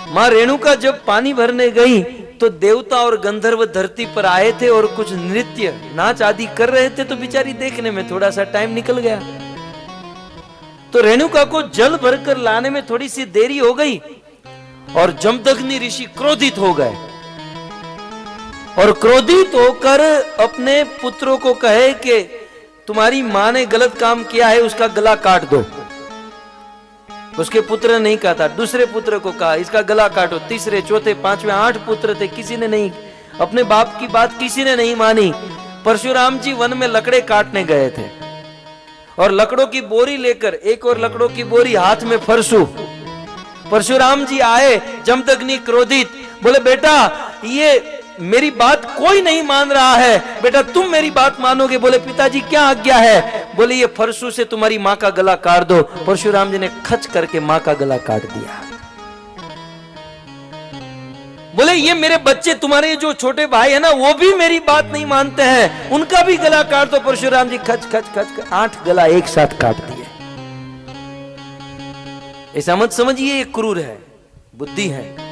माँ रेणुका जब पानी भरने गई तो देवता और गंधर्व धरती पर आए थे और कुछ नृत्य नाच आदि कर रहे थे, तो बेचारी देखने में थोड़ा सा टाइम निकल गया। तो रेणुका को जल भरकर लाने में थोड़ी सी देरी हो गई और जमदग्नि ऋषि क्रोधित हो गए और क्रोधित होकर अपने पुत्रों को कहे कि तुम्हारी मां ने गलत काम किया है, उसका गला काट दो। उसके पुत्र ने नहीं कहा था, दूसरे पुत्र को कहा इसका गला काटो। तीसरे, चौथे, पांचवे, 8 पुत्र थे, किसी ने नहीं, अपने बाप की बात किसी ने नहीं मानी। परशुराम जी वन में लकड़े काटने गए थे और लकड़ों की बोरी लेकर, एक और लकड़ों की बोरी, हाथ में फरसू। परशुराम जी आए, जमदग्नि क्रोधित, बोले बेटा ये मेरी बात कोई नहीं मान रहा है, बेटा तुम मेरी बात मानोगे? बोले पिताजी क्या आज्ञा है? बोले ये फरसू से तुम्हारी मां का गला काट दो। परशुराम जी ने खच करके मां का गला काट दिया। बोले ये मेरे बच्चे, तुम्हारे जो छोटे भाई है ना, वो भी मेरी बात नहीं मानते हैं, उनका भी गला काट दो। परशुराम जी खच खच खच 8 गला एक साथ काट दिए। ऐसा मत समझिए ये क्रूर है, बुद्धि है।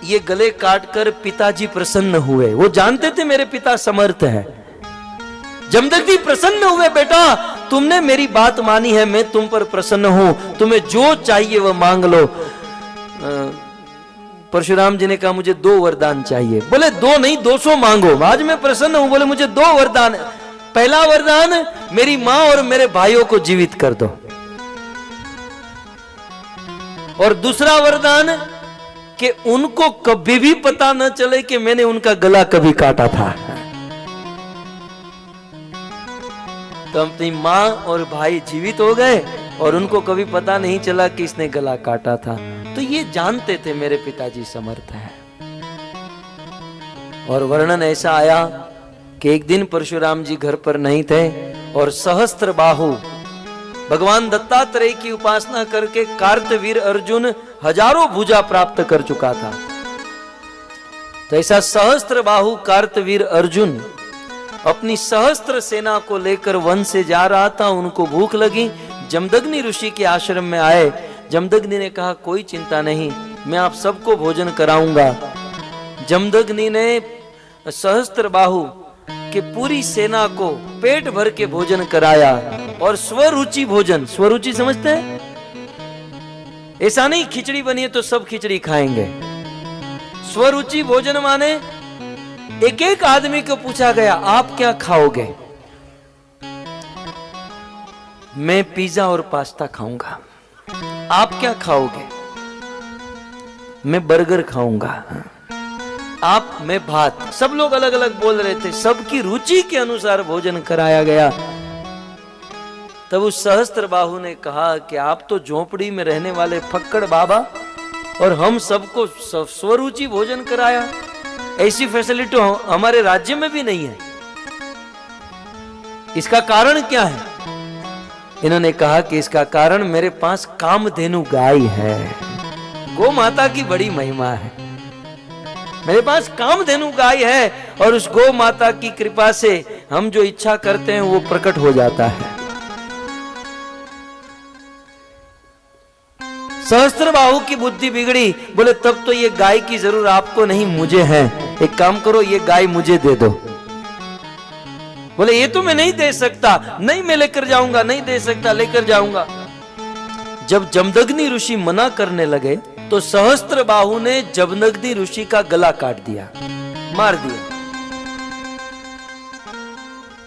ये गले काटकर पिताजी प्रसन्न हुए, वो जानते थे मेरे पिता समर्थ है। जमदग्नि प्रसन्न हुए, बेटा तुमने मेरी बात मानी है, मैं तुम पर प्रसन्न हूं, तुम्हें जो चाहिए वह मांग लो। परशुराम जी ने कहा मुझे 2 वरदान चाहिए। बोले 2 नहीं 200 मांगो, आज मैं प्रसन्न हूं। बोले मुझे 2 वरदान। पहला वरदान, मेरी मां और मेरे भाइयों को जीवित कर दो, और दूसरा वरदान कि उनको कभी भी पता न चले कि मैंने उनका गला कभी काटा था। तो अपनी मां और भाई जीवित हो गए और उनको कभी पता नहीं चला कि इसने गला काटा था। तो ये जानते थे मेरे पिताजी समर्थ है। और वर्णन ऐसा आया कि एक दिन परशुराम जी घर पर नहीं थे और सहस्त्र बाहु भगवान दत्तात्रेय की उपासना करके कार्तवीर अर्जुन हजारों भुजा प्राप्त कर चुका था। तो ऐसा सहस्त्र बाहु कार्तवीर अर्जुन अपनी सहस्त्र सेना को लेकर वन से जा रहा था। उनको भूख लगी, जमदग्नि ऋषि के आश्रम में आए। जमदग्नि ने कहा कोई चिंता नहीं, मैं आप सबको भोजन कराऊंगा। जमदग्नि ने सहस्त्र बाहु कि पूरी सेना को पेट भर के भोजन कराया और स्वरुचि भोजन। स्वरुचि समझते हैं? ऐसा नहीं खिचड़ी बनी है तो सब खिचड़ी खाएंगे। स्वरुचि भोजन माने एक एक आदमी को पूछा गया आप क्या खाओगे? मैं पिज्जा और पास्ता खाऊंगा। आप क्या खाओगे? मैं बर्गर खाऊंगा। आप? मैं भात। सब लोग अलग अलग बोल रहे थे, सबकी रुचि के अनुसार भोजन कराया गया। तब उस सहस्त्र बाहु ने कहा कि आप तो झोपड़ी में रहने वाले फक्कड़ बाबा और हम सबको स्वरुचि भोजन कराया, ऐसी फैसिलिटी हमारे राज्य में भी नहीं है, इसका कारण क्या है? इन्होंने कहा कि इसका कारण मेरे पास कामधेनु गाय है। गौ माता की बड़ी महिमा है। मेरे पास कामधेनु गाय है और उस गौ माता की कृपा से हम जो इच्छा करते हैं वो प्रकट हो जाता है। सहस्त्रबाहु की बुद्धि बिगड़ी। बोले तब तो ये गाय की जरूरत आपको नहीं मुझे है, एक काम करो ये गाय मुझे दे दो। बोले ये तो मैं नहीं दे सकता। नहीं मैं लेकर जाऊंगा। नहीं दे सकता, लेकर जाऊंगा। जब जमदग्नि ऋषि मना करने लगे तो सहस्त्रबाहु ने जमदग्नि ऋषि का गला काट दिया, मार दिया।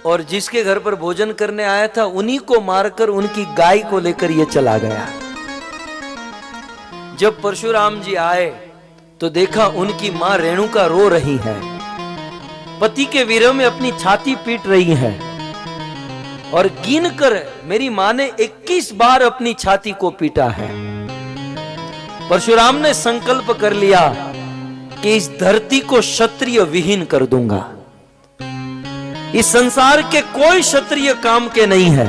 और जिसके घर पर भोजन करने आया था उन्हीं को मारकर उनकी गाय को लेकर ये चला गया। जब परशुराम जी आए तो देखा उनकी मां रेणुका रो रही है, पति के विरह में अपनी छाती पीट रही है और गिनकर मेरी मां ने 21 बार अपनी छाती को पीटा है। परशुराम ने संकल्प कर लिया कि इस धरती को क्षत्रिय विहीन कर दूंगा। इस संसार के कोई क्षत्रिय काम के नहीं है।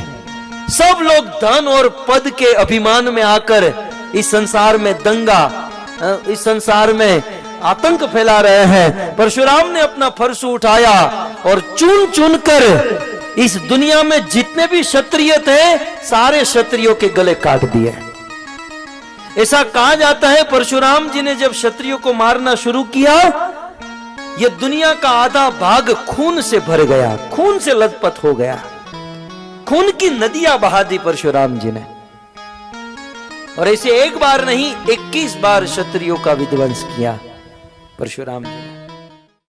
सब लोग धन और पद के अभिमान में आकर इस संसार में दंगा, इस संसार में आतंक फैला रहे हैं। परशुराम ने अपना फरसू उठाया और चुन चुन कर इस दुनिया में जितने भी क्षत्रिय थे सारे क्षत्रियों के गले काट दिए। ऐसा कहा जाता है परशुराम जी ने जब क्षत्रियों को मारना शुरू किया, यह दुनिया का आधा भाग खून से भर गया, खून से लथपथ हो गया, खून की नदियां बहा दी परशुराम जी ने। और ऐसे एक बार नहीं 21 बार क्षत्रियों का विध्वंस किया परशुराम जी ने।